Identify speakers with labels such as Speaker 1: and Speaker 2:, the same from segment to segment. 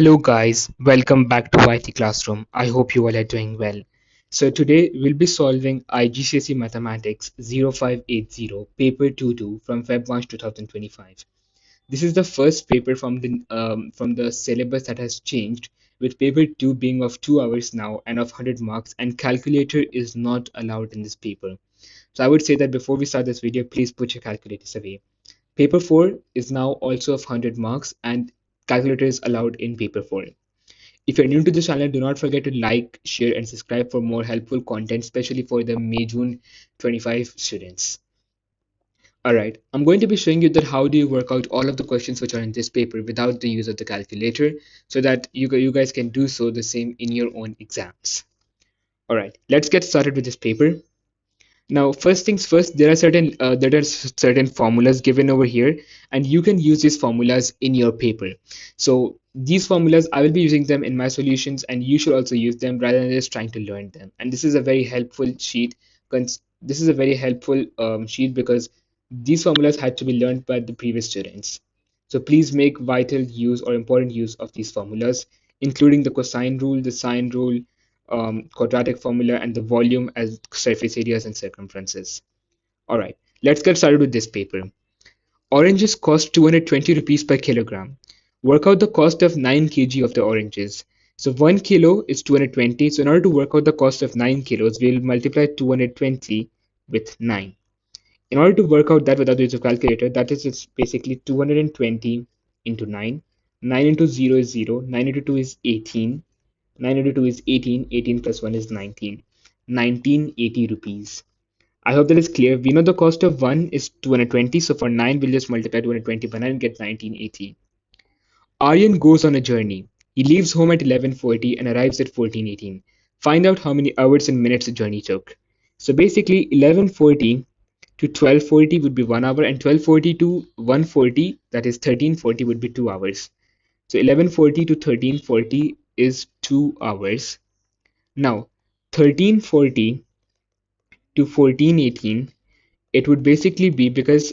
Speaker 1: Hello guys, welcome back to IT Classroom. I hope you all are doing well. So today we'll be solving Igcse Mathematics 0580 paper 22 from Feb March 2025. This is the first paper from the syllabus that has changed, with paper 2 being of 2 hours now and of 100 marks, and calculator is not allowed in this paper. So I would say that before we start this video, please put your calculators away. Paper 4 is now also of 100 marks and calculator is allowed in paper 4. If you're new to this channel, do not forget to like, share, and subscribe for more helpful content, especially for the May-June 25 students. Alright, I'm going to be showing you that how do you work out all of the questions which are in this paper without the use of the calculator, so that you guys can do so the same in your own exams. Alright, let's get started with this paper. Now, first things first, there are certain formulas given over here, and you can use these formulas in your paper. So these formulas, I will be using them in my solutions, and you should also use them rather than just trying to learn them. And this is a very helpful sheet. This is a very helpful sheet because these formulas had to be learned by the previous students. So please make vital use or important use of these formulas, including the cosine rule, the sine rule, quadratic formula, and the volume as surface areas and circumferences. All right, let's get started with this paper. Oranges cost 220 rupees per kilogram. Work out the cost of 9 kg of the oranges. So 1 kilo is 220. So in order to work out the cost of 9 kilos, we'll multiply 220 with 9. In order to work out that without the use of calculator, that is just basically 220 into 9. 9 into 0 is 0. 9 into 2 is 18. 9 into 2 is 18. 18 plus 1 is 19. 1980 rupees. I hope that is clear. We know the cost of 1 is 220. So for 9, we'll just multiply 220 by 9 and get 1980. Aryan goes on a journey. He leaves home at 11:40 and arrives at 14:18. Find out how many hours and minutes the journey took. So basically 11:40 to 12:40 would be 1 hour, and 12:40 to 1:40, that is 13:40, would be 2 hours. So 11:40 to 13:40 is 2 hours. Now 13:40 to 14:18, it would basically be because,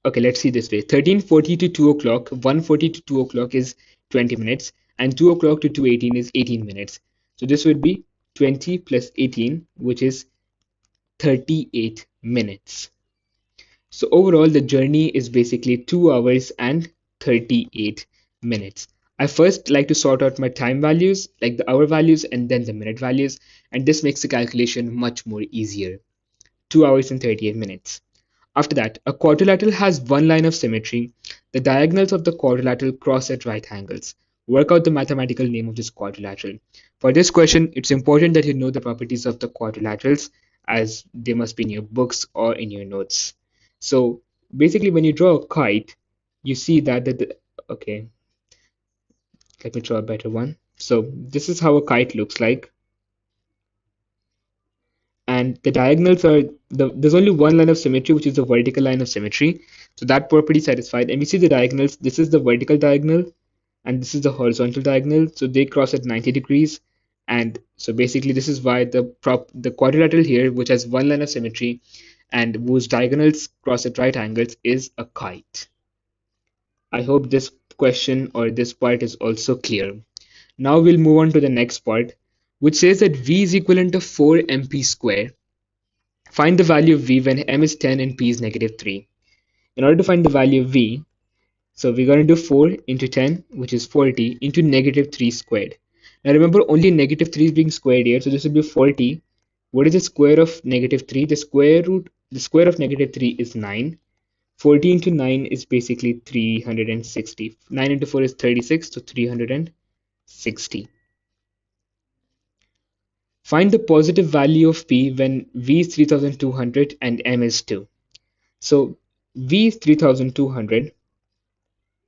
Speaker 1: okay, let's see this way. 13:40 to 2 o'clock, 1:40 to 2 o'clock is 20 minutes, and 2 o'clock to 2:18 is 18 minutes. So this would be 20 plus 18, which is 38 minutes. So overall, the journey is basically 2 hours and 38 minutes. I first like to sort out my time values, like the hour values and then the minute values, and this makes the calculation much more easier. 2 hours and 38 minutes. After that, a quadrilateral has one line of symmetry. The diagonals of the quadrilateral cross at right angles. Work out the mathematical name of this quadrilateral. For this question, it's important that you know the properties of the quadrilaterals, as they must be in your books or in your notes. So basically, when you draw a kite, you see that okay, let me draw a better one. So this is how a kite looks like. And the diagonals are there's only one line of symmetry, which is the vertical line of symmetry. So that property satisfied. And we see the diagonals. This is the vertical diagonal, and this is the horizontal diagonal. So they cross at 90 degrees. And so basically, this is why the quadrilateral here, which has one line of symmetry and whose diagonals cross at right angles, is a kite. I hope this question or this part is also clear. Now we'll move on to the next part, which says that V is equivalent to 4mp square. Find the value of V when m is 10 and p is negative 3. In order to find the value of V, so we're going to do 4 into 10, which is 40, into negative 3 squared. Now remember, only negative 3 is being squared here, so this will be 40. What is the square of negative 3? The square of negative 3 is 9. 40 into 9 is basically 360. 9 into 4 is 36, so 360. Find the positive value of P when V is 3200 and M is 2. So V is 3200.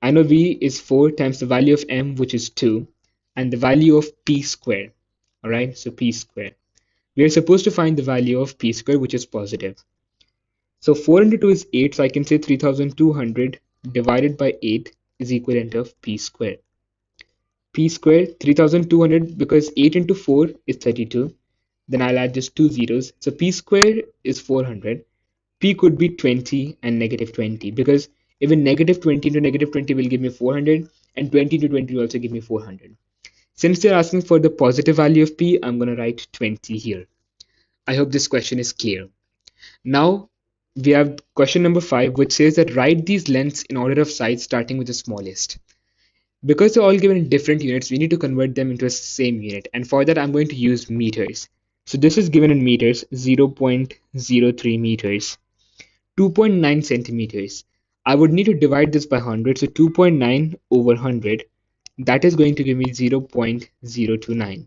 Speaker 1: I know V is 4 times the value of M, which is 2, and the value of P squared. Alright, so P squared. We are supposed to find the value of P squared, which is positive. So 4 into 2 is 8, so I can say 3200 divided by 8 is equivalent of P squared. P squared, 3200, because 8 into 4 is 32. Then I'll add just 2 zeros. So P squared is 400. P could be 20 and negative 20, because even negative 20 into negative 20 will give me 400, and 20 to 20 will also give me 400. Since they're asking for the positive value of p, I'm going to write 20 here. I hope this question is clear. Now we have question number 5, which says that write these lengths in order of size starting with the smallest. Because they're all given in different units, we need to convert them into a same unit. And for that, I'm going to use meters. So this is given in meters, 0.03 meters, 2.9 centimeters. I would need to divide this by 100. So 2.9 over 100, that is going to give me 0.029.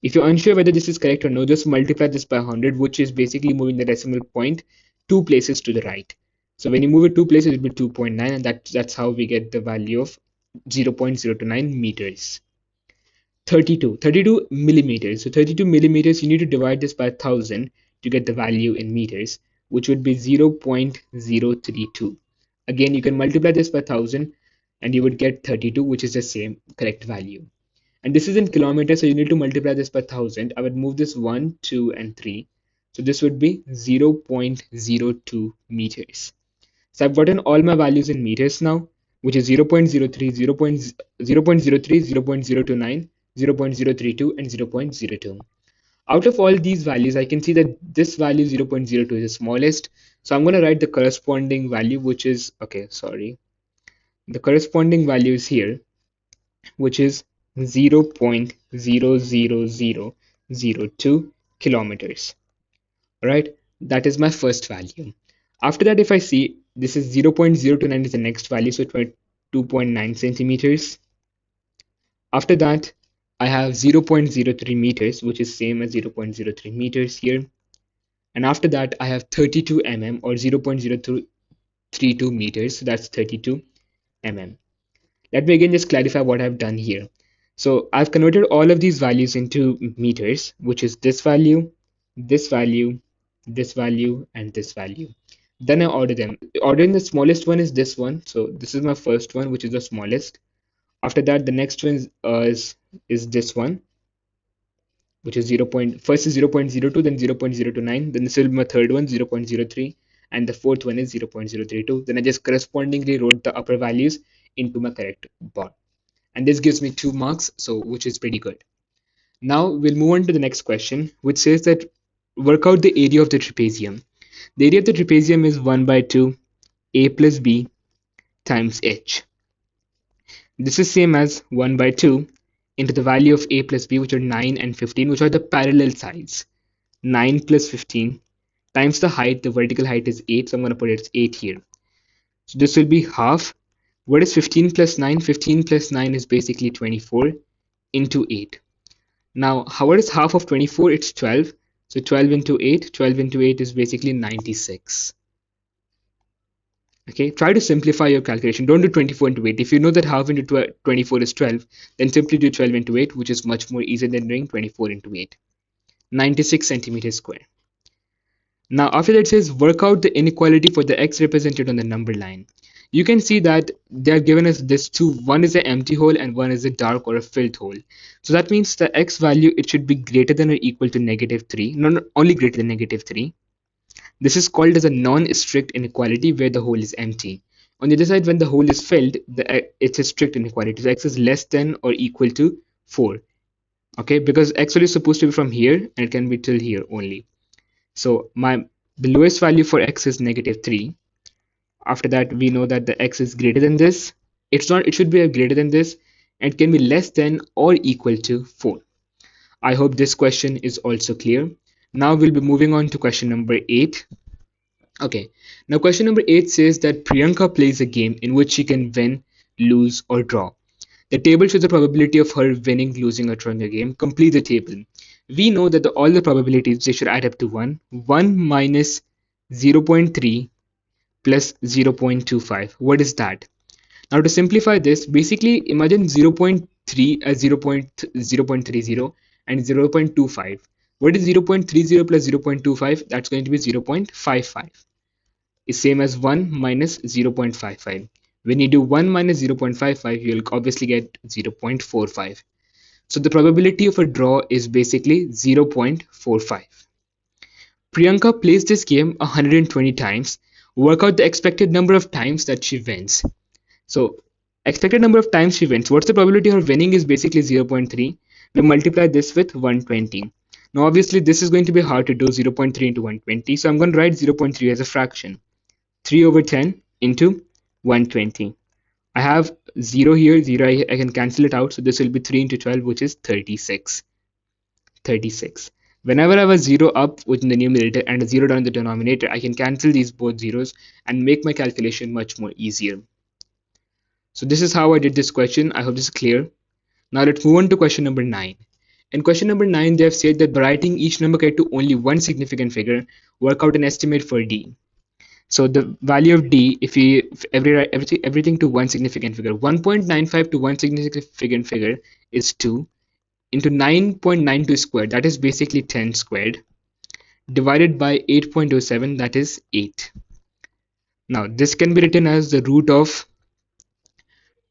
Speaker 1: If you're unsure whether this is correct or no, just multiply this by 100, which is basically moving the decimal point 2 places to the right. So when you move it 2 places, it will be 2.9, and that's how we get the value of 0.029 meters. 32 millimeters. So 32 millimeters, you need to divide this by 1000 to get the value in meters, which would be 0.032. Again, you can multiply this by 1000 and you would get 32, which is the same correct value. And this is in kilometers, so you need to multiply this by 1000. I would move this 1, 2, and 3. So this would be 0.02 meters. So I've gotten all my values in meters now, which is 0.03, 0.03, 0.029, 0.032, and 0.02. Out of all these values, I can see that this value 0.02 is the smallest. So I'm going to write the corresponding value, which is, okay, sorry. The corresponding value is here, which is 0.00002 kilometers. All right, that is my first value. After that, if I see this is 0.029 is the next value, so 2.9 centimeters. After that, I have 0.03 meters, which is same as 0.03 meters here. And after that, I have 32 mm or 0.032 meters, so that's 32 mm. Let me again just clarify what I've done here. So I've converted all of these values into meters, which is this value, this value, this value, and this value. Then I order them. Ordering the smallest one is this one. So this is my first one, which is the smallest. After that, the next one is this one, which is first is 0.02, then 0.029, then this will be my third one, 0.03, and the fourth one is 0.032. Then I just correspondingly wrote the upper values into my correct bar. And this gives me 2 marks, so which is pretty good. Now we'll move on to the next question, which says that work out the area of the trapezium. The area of the trapezium is 1 by 2 a plus b times h. This is same as 1 by 2 into the value of a plus b, which are 9 and 15, which are the parallel sides. 9 plus 15 times the height. The vertical height is 8, so I'm going to put it as 8 here. So this will be half. What is 15 plus 9? 15 plus 9 is basically 24 into 8. Now, what is half of 24? It's 12. So 12 into 8. 12 into 8 is basically 96. Okay, try to simplify your calculation. Don't do 24 into 8. If you know that half into 24 is 12, then simply do 12 into 8, which is much more easier than doing 24 into 8. 96 centimeters square. Now, after that, it says work out the inequality for the x represented on the number line. You can see that they are given us this two. One is an empty hole and one is a dark or a filled hole. So that means the x value, it should be greater than or equal to -3. Not only greater than -3. This is called as a non-strict inequality where the hole is empty. On the other side, when the hole is filled, it's a strict inequality. So x is less than or equal to 4. Okay, because x value is supposed to be from here and it can be till here only. So the lowest value for x is -3. After that, we know that the x is greater than this. It should be greater than this, and it can be less than or equal to 4. I hope this question is also clear. Now we'll be moving on to question number 8. Okay, now question number 8 says that Priyanka plays a game in which she can win, lose, or draw. The table shows the probability of her winning, losing, or drawing a game. Complete the table. We know that all the probabilities, they should add up to 1. 1 minus 0.3 plus 0.25. What is that? Now to simplify this, basically imagine 0.3 as 0.30 and 0.25. What is 0.30 plus 0.25? That's going to be 0.55. Is same as 1 minus 0.55. When you do 1 minus 0.55, you'll obviously get 0.45. So the probability of a draw is basically 0.45. Priyanka plays this game 120 times. Work out the expected number of times that she wins. So Expected number of times she wins. What's the probability of her winning is basically 0.3. We multiply this with 120. Now obviously this is going to be hard to do, 0.3 into 120. So I'm going to write 0.3 as a fraction. 3 over 10 into 120. I have 0 here, 0 I can cancel it out. So this will be 3 into 12, which is 36. 36. Whenever I have a 0 up within the numerator and a 0 down in the denominator, I can cancel these both zeros and make my calculation much more easier. So this is how I did this question. I hope this is clear. Now let's move on to question number 9. In question number 9, they have said that by writing each number correct to only one significant figure, work out an estimate for D. So the value of D, if we everything to one significant figure, 1.95 to one significant figure is 2 into 9.92 squared, that is basically 10 squared, divided by 8.07, that is 8. Now this can be written as the root of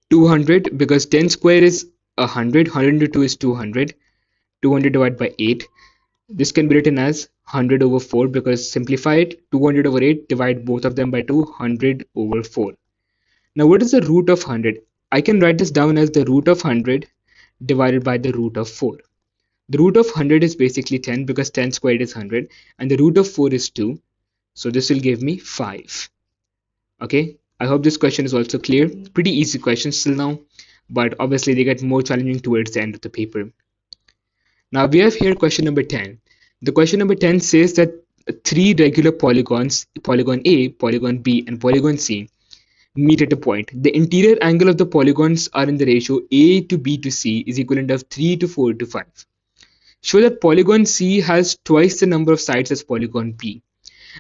Speaker 1: 200 because 10 square is 100, 100 into 2 is 200, 200 divided by 8. This can be written as 100 over 4 because simplify it, 200 over 8, divide both of them by 200 over 4. Now what is the root of 100? I can write this down as the root of 100 divided by the root of 4. The root of 100 is basically 10 because 10 squared is 100 and the root of 4 is 2. So this will give me 5. Okay, I hope this question is also clear. Pretty easy questions till now, but obviously they get more challenging towards the end of the paper. Now we have here question number 10. The question number 10 says that three regular polygons, polygon A, polygon B, and polygon C, meet at a point. The interior angle of the polygons are in the ratio A to B to C is equivalent of 3 to 4 to 5. Show that polygon C has twice the number of sides as polygon B.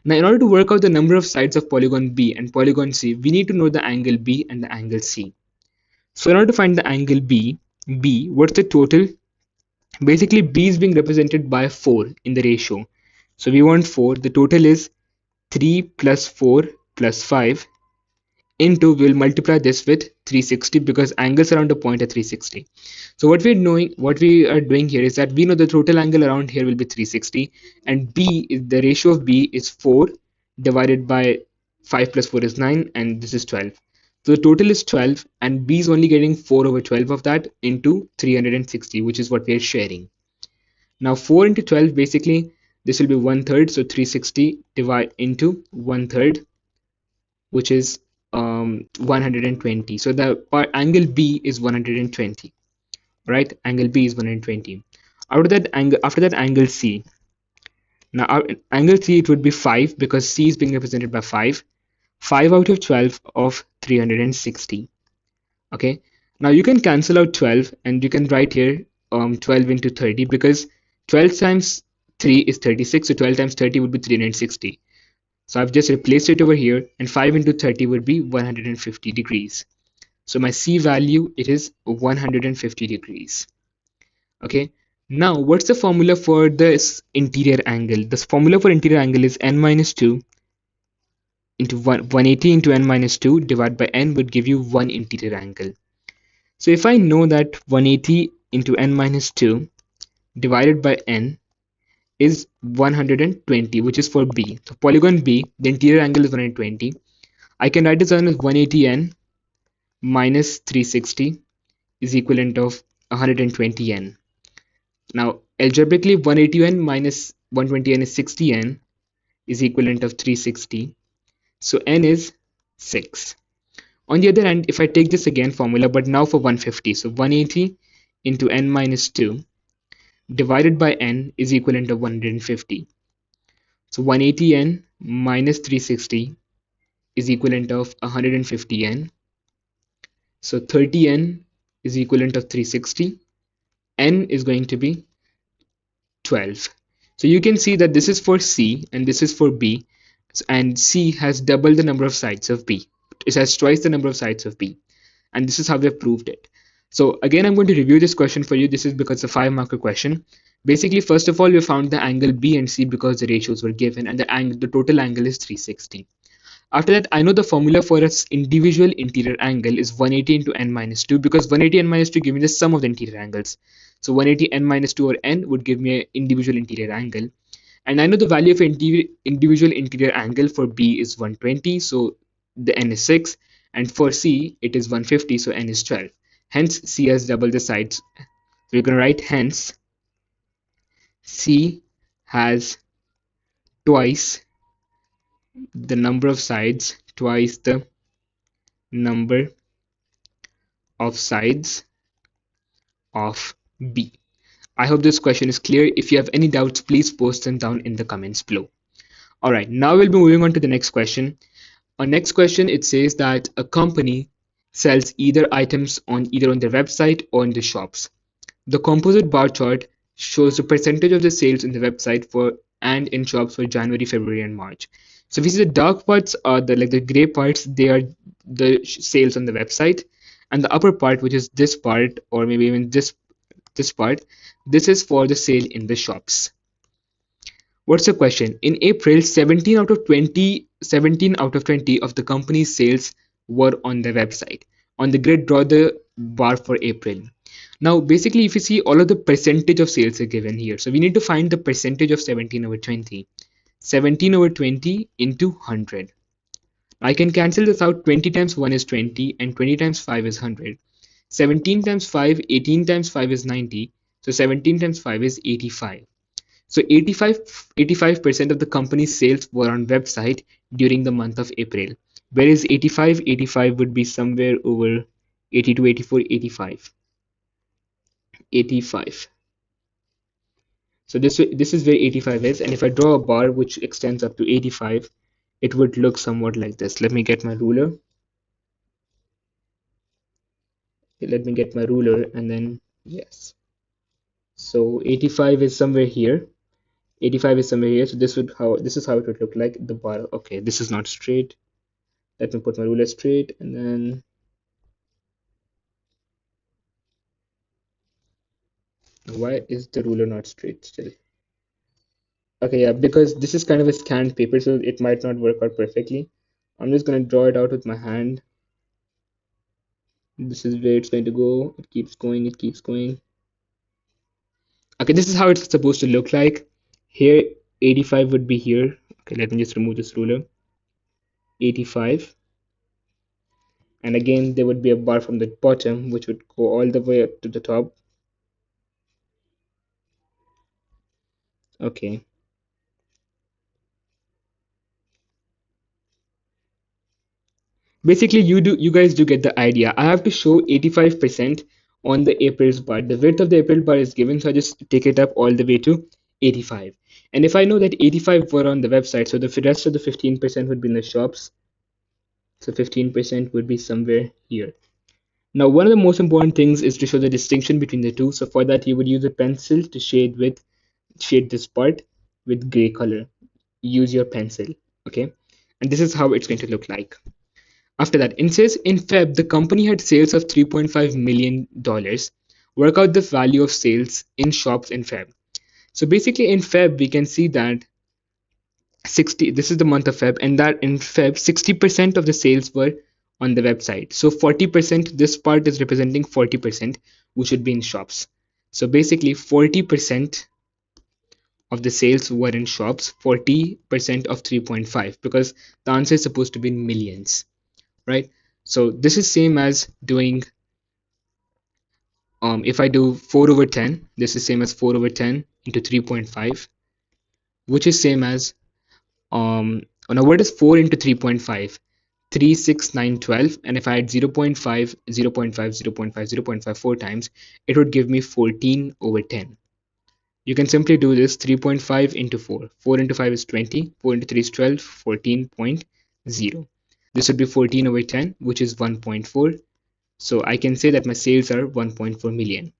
Speaker 1: Now, in order to work out the number of sides of polygon B and polygon C, we need to know the angle B and the angle C. So, in order to find the angle B, what's the total? Basically, B is being represented by 4 in the ratio. So, we want 4. The total is 3 plus 4 plus 5 into, we'll multiply this with 360 because angles around a point are 360. So what we are doing here is that we know the total angle around here will be 360 and the ratio of B is 4 divided by 5 plus 4 is 9 and this is 12. So the total is 12 and B is only getting 4 over 12 of that into 360, which is what we are sharing. Now 4 into 12, basically this will be 1/3, so 360 divide into 1/3, which is 120. So the angle B is 120, right? Angle B is 120. After that angle C. Now angle C, it would be 5 because C is being represented by 5. 5 out of 12 of 360. Okay. Now you can cancel out 12 and you can write here 12 into 30 because 12 times 3 is 36. So 12 times 30 would be 360. So I've just replaced it over here and 5 into 30 would be 150 degrees. So my C value, it is 150 degrees. Okay. Now what's the formula for this interior angle? The formula for interior angle is n minus 2 into 180 into n minus 2 divided by n would give you one interior angle. So if I know that 180 into n minus 2 divided by n is 120, which is for B. So polygon B, the interior angle is 120. I can write this down as 180n minus 360 is equivalent of 120n. Now algebraically 180n minus 120n is 60n is equivalent of 360. So n is 6. On the other hand, if I take this again formula, but now for 150, so 180 into n minus 2 divided by n is equivalent to 150. So 180n minus 360 is equivalent of 150n. So 30n is equivalent of 360. N is going to be 12. So you can see that this is for C and this is for B, and C has double the number of sides of B. It has twice the number of sides of B, and this is how we have proved it. So again, I'm going to review this question for you. This is because it's a 5-marker question. Basically, first of all, we found the angle B and C because the ratios were given, and the total angle is 360. After that, I know the formula for its individual interior angle is 180 into n minus 2 because 180 n minus 2 give me the sum of the interior angles. So 180 n minus 2 or n would give me an individual interior angle. And I know the value of individual interior angle for B is 120, so the n is 6. And for C, it is 150, so n is 12. Hence, C has double the sides. So we're going to write hence C has twice the number of sides, twice the number of sides of B. I hope this question is clear. If you have any doubts, please post them down in the comments below. Alright, now we'll be moving on to the next question. Our next question, it says that a company sells either items on either on their website or in the shops. The composite bar chart shows the percentage of the sales in the website for and in shops for January, February, and March. So if you see the dark parts are the gray parts, they are the sales on the website, and the upper part, which is this part or maybe even this part, this is for the sale in the shops. What's the question? In April, 17 out of 20 of the company's sales were on the website. On the grid, draw the bar for April. Now, basically, if you see, all of the percentage of sales are given here. So we need to find the percentage of 17 over 20. 17 over 20 into 100. I can cancel this out. 20 times 1 is 20 and 20 times 5 is 100. 17 times 5, 18 times 5 is 90. So 17 times 5 is 85. So 85% of the company's sales were on website during the month of April. Where is 85? 85 would be somewhere over 82, 84, 85. 85. So this is where 85 is, and if I draw a bar which extends up to 85, it would look somewhat like this. Let me get my ruler. Let me get my ruler, and then yes. So 85 is somewhere here. 85 is somewhere here. So this is how it would look like. The bar. Okay, this is not straight. Let me put my ruler straight, and then why is the ruler not straight still? Okay, yeah, because this is kind of a scanned paper, so it might not work out perfectly. I'm just gonna draw it out with my hand. This is where it's going to go. It keeps going, it keeps going. Okay, this is how it's supposed to look like. Here, 85 would be here. Okay, let me just remove this ruler. 85. And again, there would be a bar from the bottom, which would go all the way up to the top. Okay. Basically, you guys do get the idea. I have to show 85% on the April's bar. The width of the April bar is given, so I just take it up all the way to 85. And if I know that 85 were on the website, so the rest of the 15% would be in the shops. So 15% would be somewhere here. Now, one of the most important things is to show the distinction between the two. So for that, you would use a pencil to shade this part with gray color. Use your pencil, okay? And this is how it's going to look like. After that, it says in Feb, the company had sales of $3.5 million. Work out the value of sales in shops in Feb. So basically in Feb, we can see that 60, this is the month of Feb, and that in Feb, 60% of the sales were on the website. So 40%, this part is representing 40%, which should be in shops. So basically 40% of the sales were in shops, 40% of 3.5, because the answer is supposed to be in millions. Right? So this is same as doing, if I do 4 over 10, this is same as 4 over 10 into 3.5, which is same as, now what is 4 into 3.5? 3, 6, 9, 12, and if I add 0 0.5, 0 0.5, 0 0.5, 0 0.5 4 times, it would give me 14 over 10. You can simply do this 3.5 into 4. 4 into 5 is 20, 4 into 3 is 12, 14.0. This would be 14 over 10, which is 1.4. So I can say that my sales are 1.4 million.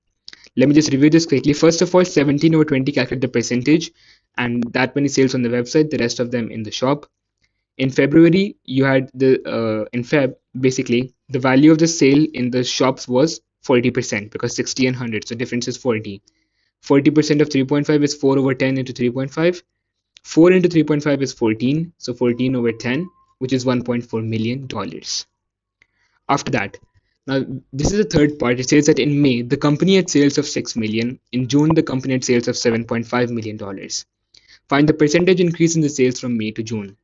Speaker 1: Let me just review this quickly. First of all, 17 over 20, calculate the percentage, and that many sales on the website, the rest of them in the shop. In February, you had in Feb, basically, the value of the sale in the shops was 40% because 60 and 100, so difference is 40. 40% of 3.5 is 4 over 10 into 3.5. 4 into 3.5 is 14, so 14 over 10, which is $1.4 million. After that, now this is the third part. It says that in May, the company had sales of 6 million. In June, the company had sales of $7.5 million. Find the percentage increase in the sales from May to June.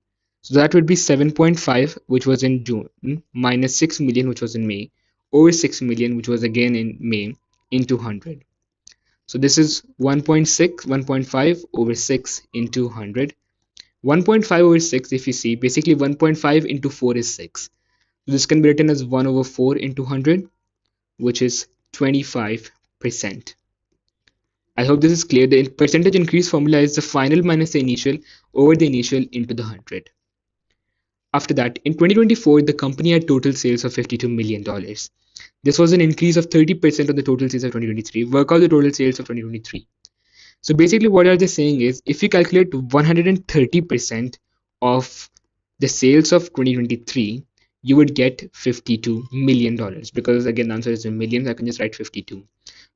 Speaker 1: So that would be 7.5, which was in June, minus 6 million, which was in May, over 6 million, which was again in May, into 100. So this is 1.6, 1.5 over 6 into 100. 1.5 over 6, if you see, basically 1.5 into 4 is 6. So this can be written as 1 over 4 into 100, which is 25%. I hope this is clear. The percentage increase formula is the final minus the initial over the initial into the 100. After that, in 2024, the company had total sales of $52 million. This was an increase of 30% of the total sales of 2023. Work out the total sales of 2023. So basically what are they saying is, if you calculate 130% of the sales of 2023, you would get $52 million, because again the answer is in millions. I can just write 52,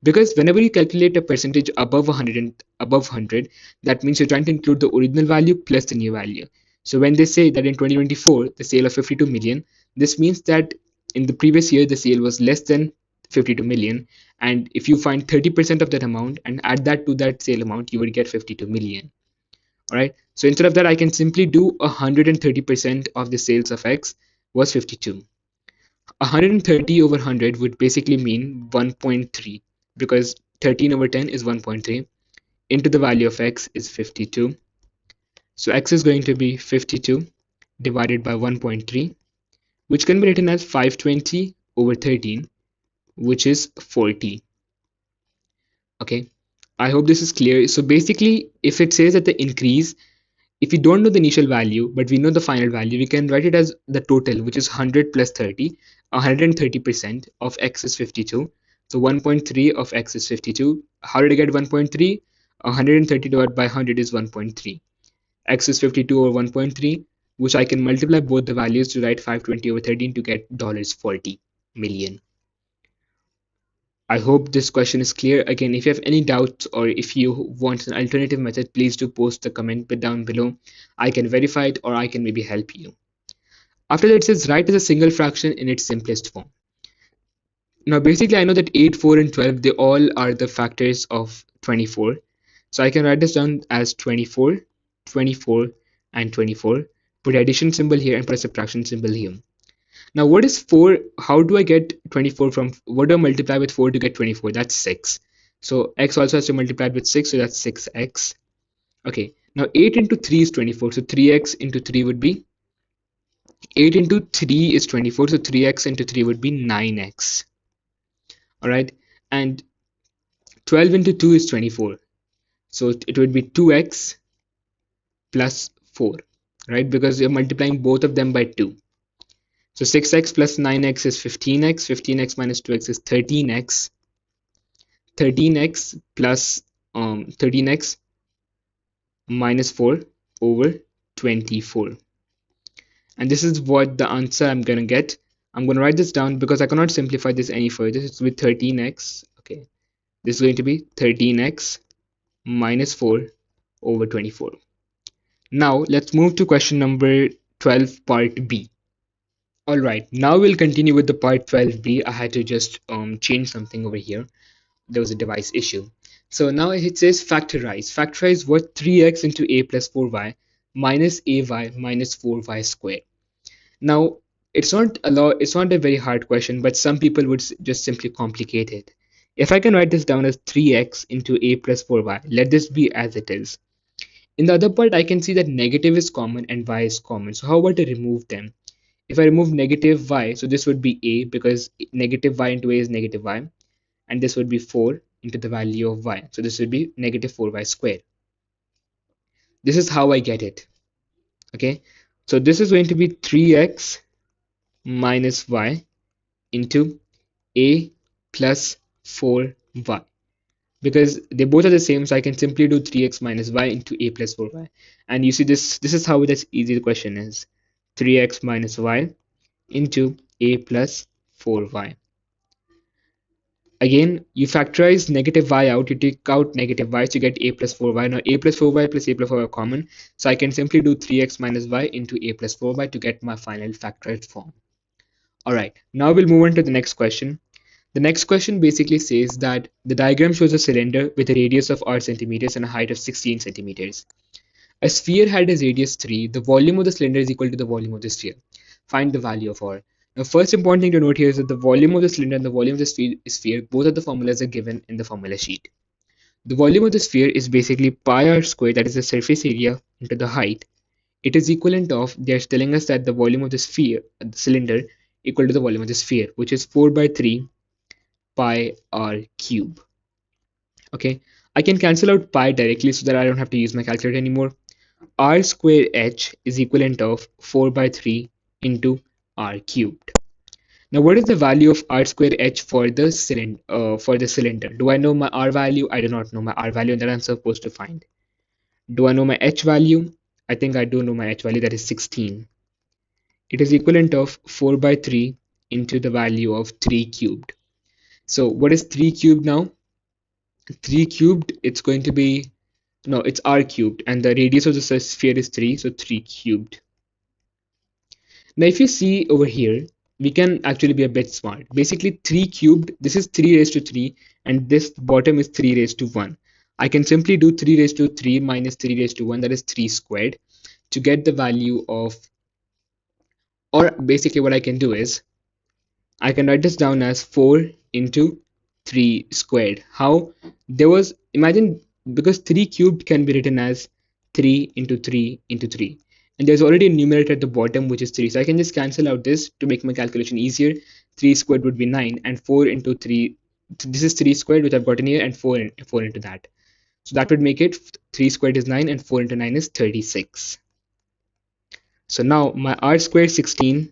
Speaker 1: because whenever you calculate a percentage above 100 and above 100, that means you're trying to include the original value plus the new value. So when they say that in 2024 the sale of 52 million, this means that in the previous year the sale was less than 52 million, and if you find 30% of that amount and add that to that sale amount, you would get 52 million. All right, so instead of that I can simply do 130% of the sales of X was 52. 130 over 100 would basically mean 1.3, because 13 over 10 is 1.3, into the value of X is 52. So X is going to be 52 divided by 1.3, which can be written as 520 over 13, which is 40. Okay, I hope this is clear. So basically, if it says that the increase, if we don't know the initial value but we know the final value, we can write it as the total, which is 100 plus 30. 130% of X is 52. So 1.3 of X is 52. How did I get 1.3? 130 divided by 100 is 1.3. X is 52 over 1.3, which I can multiply both the values to write 520 over 13 to get $40 million. I hope this question is clear. Again, if you have any doubts or if you want an alternative method, please do post the comment down below. I can verify it or I can maybe help you. After that, it says write as a single fraction in its simplest form. Now, basically, I know that 8, 4, and 12, they all are the factors of 24. So I can write this down as 24, 24, and 24. Put addition symbol here and put a subtraction symbol here. Now, what is 4? How do I get 24 from, what do I multiply with 4 to get 24? That's 6. So x also has to multiply with 6, so that's 6x. Okay, now 8 into 3 is 24, so 3x into 3 would be, 8 into 3 is 24, so 3x into 3 would be 9x. Alright, and 12 into 2 is 24, so it would be 2x plus 4, right? Because you're multiplying both of them by 2. So 6x plus 9x is 15x, 15x minus 2x is 13x, 13x plus 13x minus 4 over 24. And this is what the answer I'm going to get. I'm going to write this down because I cannot simplify this any further. It's with 13x. Okay, this is going to be 13x minus 4 over 24. Now let's move to question number 12, part B. Alright, now we'll continue with the part 12b. I had to just change something over here. There was a device issue. So now it says factorize. Factorize what? 3x into a plus 4y minus ay minus 4y squared. Now it's not a very hard question, but some people would just simply complicate it. If I can write this down as 3x into a plus 4y, let this be as it is. In the other part, I can see that negative is common and y is common. So how about to remove them? If I remove negative y, so this would be a, because negative y into a is negative y, and this would be 4 into the value of y. So this would be negative 4y squared. This is how I get it. Okay, so this is going to be 3x minus y into a plus 4y, because they both are the same, so I can simply do 3x minus y into a plus 4y. And you see this is how this easy the question is. 3x minus y into a plus 4y. Again, you factorize negative y out, you take out negative y, so you get a plus 4y. Now a plus 4y plus a plus 4y are common, so I can simply do 3x minus y into a plus 4y to get my final factorized form. Alright, now we'll move on to the next question. The next question basically says that the diagram shows a cylinder with a radius of r centimeters and a height of 16 centimeters. A sphere had a radius 3. The volume of the cylinder is equal to the volume of the sphere. Find the value of R. Now, first important thing to note here is that the volume of the cylinder and the volume of the sphere, both of the formulas are given in the formula sheet. The volume of the sphere is basically pi r squared, that is the surface area, into the height. It is equivalent of, they're telling us that the volume of the sphere, the cylinder, equal to the volume of the sphere, which is 4 by 3 pi r cube. Okay, I can cancel out pi directly so that I don't have to use my calculator anymore. R square h is equivalent of 4 by 3 into r cubed. Now, what is the value of r square h for the cylinder? Do I know my r value? I do not know my r value, and that I'm supposed to find. Do I know my h value? I think I do know my h value, that is 16. It is equivalent of 4 by 3 into the value of 3 cubed. So what is 3 cubed now? 3 cubed, it's going to be, no, it's r cubed, and the radius of the sphere is 3, so 3 cubed. Now, if you see over here, we can actually be a bit smart. Basically, 3 cubed, this is 3 raised to 3, and this bottom is 3 raised to 1. I can simply do 3 raised to 3 minus 3 raised to 1, that is 3 squared, to get the value of, or basically what I can do is, I can write this down as 4 into 3 squared. How? There was, imagine, because 3 cubed can be written as 3 into 3 into 3. And there's already a numerator at the bottom, which is 3. So I can just cancel out this to make my calculation easier. 3 squared would be 9, and 4 into 3, this is 3 squared, which I've gotten here, and 4 into that. So that would make it 3 squared is 9, and 4 into 9 is 36. So now my r squared 16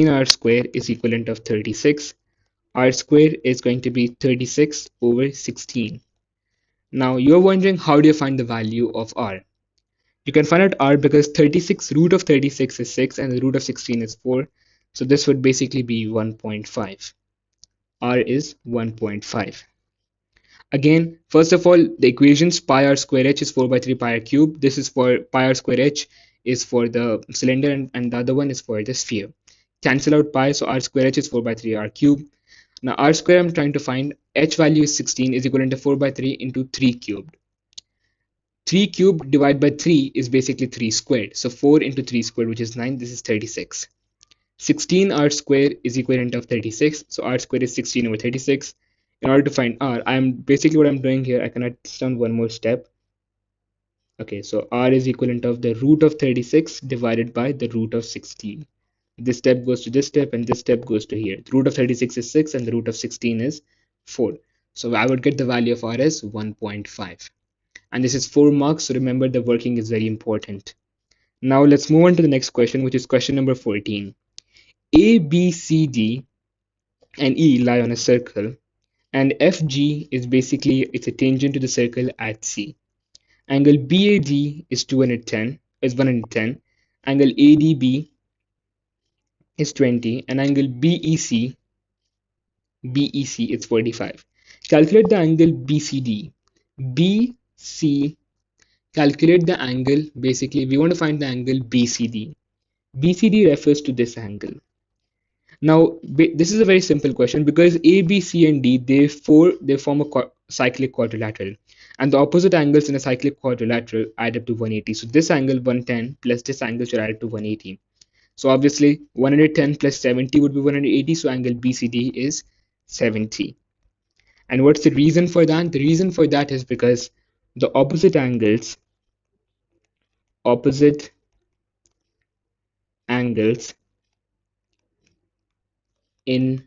Speaker 1: r square is equivalent of 36. R square is going to be 36 over 16. Now you're wondering, how do you find the value of r? You can find out r because 36 root of 36 is 6 and the root of 16 is 4. So this would basically be 1.5. R is 1.5. Again, first of all, the equations pi r square h is 4 by 3 pi r cube. This is for pi r square h is for the cylinder, and the other one is for the sphere. Cancel out pi, so r square h is 4 by 3 r cube. Now r square I'm trying to find, h value is 16, is equivalent to 4 by 3 into 3 cubed. 3 cubed divided by 3 is basically 3 squared. So 4 into 3 squared, which is 9, this is 36. 16 r square is equivalent of 36, so r square is 16 over 36. In order to find r, I'm basically, what I'm doing here, I can write this down one more step. Okay, so r is equivalent of the root of 36 divided by the root of 16. This step goes to this step, and this step goes to here. The root of 36 is 6, and the root of 16 is 4. So I would get the value of r as 1.5. And this is 4 marks, so remember, the working is very important. Now let's move on to the next question, which is question number 14. A, B, C, D, and E lie on a circle, and FG is basically, it's a tangent to the circle at C. Angle BAD is 110. Angle ADB is 20, and angle BEC is 45. Calculate the angle BCD. BC, calculate the angle, basically we want to find the angle BCD. BCD refers to this angle. Now this is a very simple question because A, B, C, and D, they form a cyclic quadrilateral, and the opposite angles in a cyclic quadrilateral add up to 180. So this angle 110 plus this angle should add up to 180. So obviously 110 plus 70 would be 180. So angle BCD is 70. And what's the reason for that? The reason for that is because the opposite angles in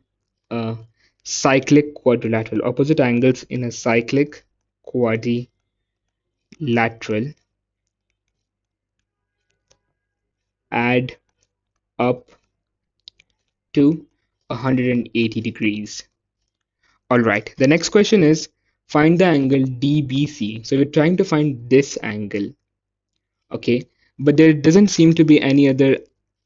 Speaker 1: a cyclic quadrilateral, opposite angles in a cyclic quadrilateral add up to 180 degrees. All right, the next question is find the angle DBC. So we're trying to find this angle, okay, but there doesn't seem to be any other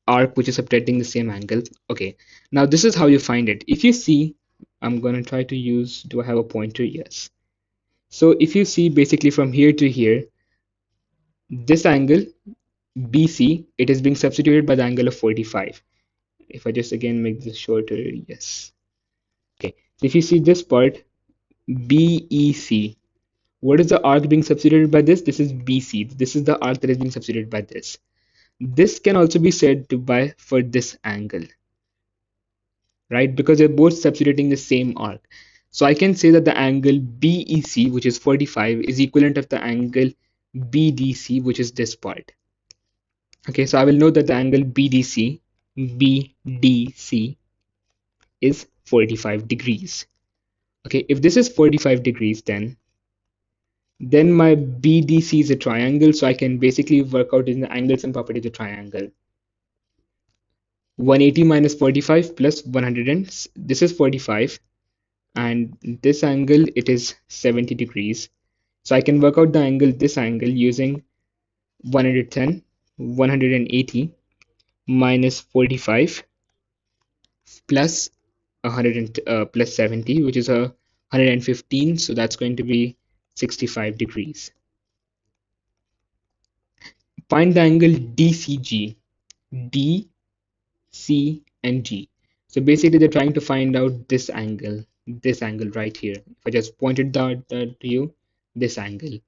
Speaker 1: arc which is subtracting the same angle. Okay, now this is how you find it. If you see, I'm gonna try to use, do I have a pointer? Yes. So if you see, basically from here to here, this angle BC, it is being substituted by the angle of 45. If I just again make this shorter, yes. Okay, so if you see this part, BEC, What is the arc being substituted by this? This is BC. This is the arc that is being substituted by this. This can also be said to by for this angle, right? Because they're both substituting the same arc. So I can say that the angle BEC, which is 45, is equivalent of the angle BDC, which is this part. Okay, so I will know that the angle BDC is 45 degrees. Okay, if this is 45 degrees, then my BDC is a triangle, so I can basically work out in the angles and properties of the triangle. 180 minus 45 plus 100, and this is 45, and this angle, it is 70 degrees. So I can work out the angle, this angle, using 110, 180 minus 45 plus 100 plus 70, which is 115. So that's going to be 65 degrees. Find the angle DCG. D, C, and G. So basically, they're trying to find out this angle right here. If I just pointed that to you, this angle.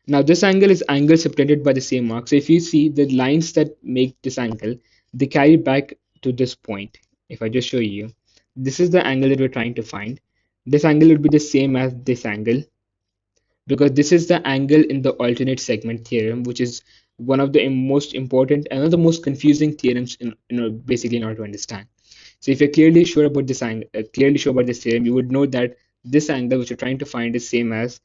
Speaker 1: Now, this angle is angle separated by the same arc. So if you see the lines that make this angle, they carry back to this point. If I just show you, this is the angle that we're trying to find. This angle would be the same as this angle, because this is the angle in the alternate segment theorem, which is one of the most important and one of the most confusing theorems basically in order to understand. So if you're clearly sure about this angle, clearly sure about this theorem, you would know that this angle which you're trying to find is same as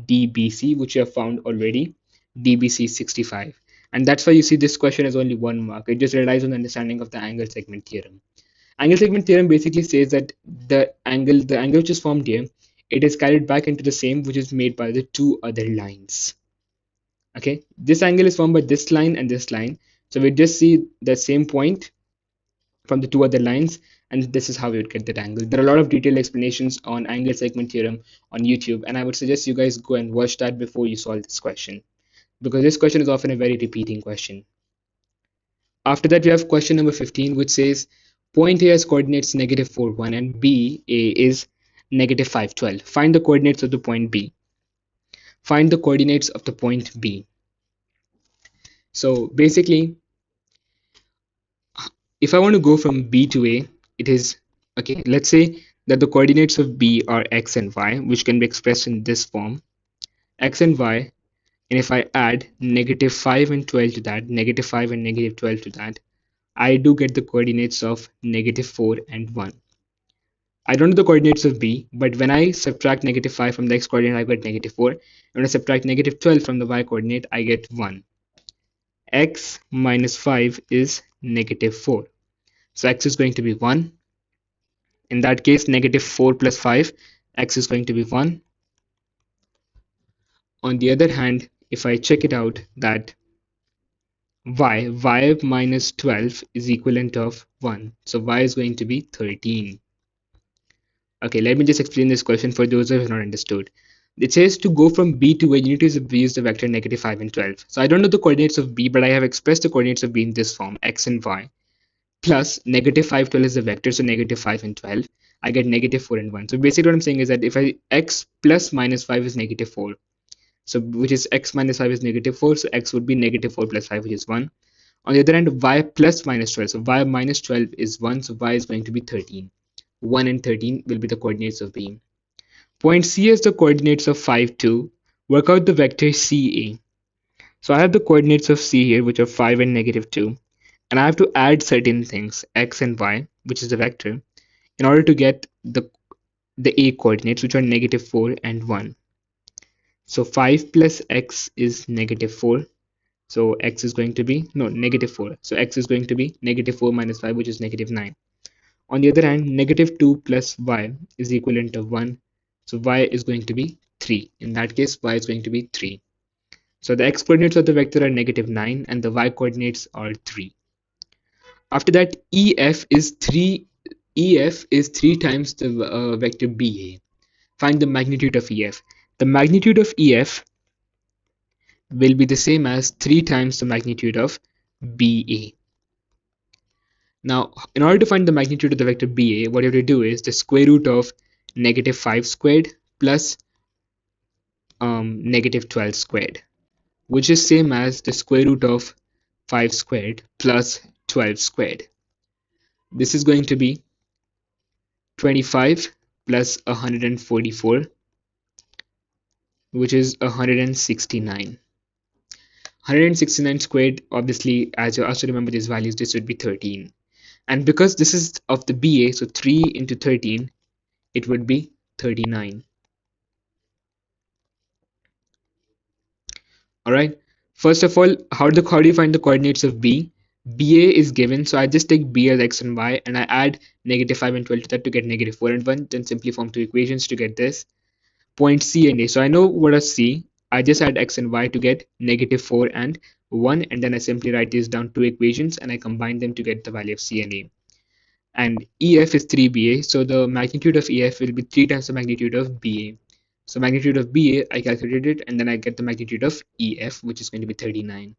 Speaker 1: DBC, which you have found already. DBC 65, and that's why you see this question has only 1 mark. It just relies on the understanding of the angle segment theorem. Angle segment theorem basically says that the angle which is formed here, it is carried back into the same which is made by the two other lines. Okay, this angle is formed by this line and this line. So we just see the same point from the two other lines, and this is how we would get that angle. There are a lot of detailed explanations on angle segment theorem on YouTube, and I would suggest you guys go and watch that before you solve this question, because this question is often a very repeating question. After that, we have question number 15, which says point A has coordinates negative 4, 1, and B, A, is negative 5, 12. Find the coordinates of the point B. Find the coordinates of the point B. So basically, if I want to go from B to A, it is, okay, let's say that the coordinates of B are x and y, which can be expressed in this form, x and y, and if I add negative 5 and 12 to that, negative 5 and negative 12 to that, I do get the coordinates of negative 4 and 1. I don't know the coordinates of B, but when I subtract negative 5 from the x coordinate, I get negative 4. And when I subtract negative 12 from the y coordinate, I get 1. X minus 5 is negative 4. So x is going to be 1. In that case, negative 4 plus 5, x is going to be 1. On the other hand, if I check it out, that y minus 12 is equivalent of 1. So y is going to be 13. Okay, let me just explain this question for those who have not understood. It says to go from B to A, you need to use the vector negative 5 and 12. So I don't know the coordinates of B, but I have expressed the coordinates of B in this form, x and y, plus negative 5, 12 is the vector, so negative 5 and 12. I get negative 4 and 1. So basically what I'm saying is that if x plus minus 5 is negative 4, so which is x minus 5 is negative 4, so x would be negative 4 plus 5, which is 1. On the other hand, y plus minus 12, so y minus 12 is 1, so y is going to be 13. 1 and 13 will be the coordinates of B. Point C has the coordinates of 5, 2. Work out the vector CA. So I have the coordinates of C here, which are 5 and negative 2. And I have to add certain things, x and y, which is the vector, in order to get the A coordinates, which are negative 4 and 1. So 5 plus x is negative 4. So x is going to be, no, negative 4. So x is going to be negative 4 minus 5, which is negative 9. On the other hand, negative 2 plus y is equivalent to 1. So y is going to be 3. In that case, y is going to be 3. So the x coordinates of the vector are negative 9 and the y coordinates are 3. After that, EF is 3 times the vector BA. Find the magnitude of EF. The magnitude of EF will be the same as 3 times the magnitude of BA. Now, in order to find the magnitude of the vector BA, what you have to do is the square root of negative 5 squared plus negative 12 squared, which is same as the square root of 5 squared plus 12 squared. This is going to be 25 plus 144, which is 169. 169 squared, obviously, as you also remember these values, this would be 13. And because this is of the BA, so 3 into 13, it would be 39. All right. First of all, how do you find the coordinates of B? BA is given, so I just take B as x and y, and I add negative 5 and 12 to that to get negative 4 and 1, then simply form two equations to get this. Point C and A. So I know what is C. I just add x and y to get negative 4 and 1, and then I simply write these down two equations and I combine them to get the value of C and A. And EF is 3BA, so the magnitude of EF will be 3 times the magnitude of BA. So magnitude of BA, I calculated it, and then I get the magnitude of EF, which is going to be 39.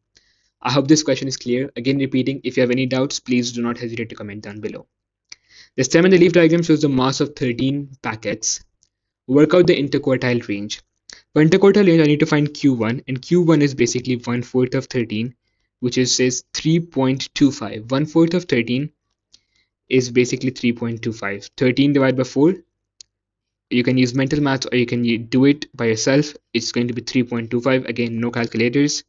Speaker 1: I hope this question is clear. Again, repeating, if you have any doubts, please do not hesitate to comment down below. The stem and the leaf diagram shows the mass of 13 packets. Work out the interquartile range. For interquartile range, I need to find Q1, and Q1 is basically 1/4 of 13, which is says 3.25. 1/4 of 13 is basically 3.25. 13 divided by 4, you can use mental math or you can do it by yourself. It's going to be 3.25. Again, no calculators.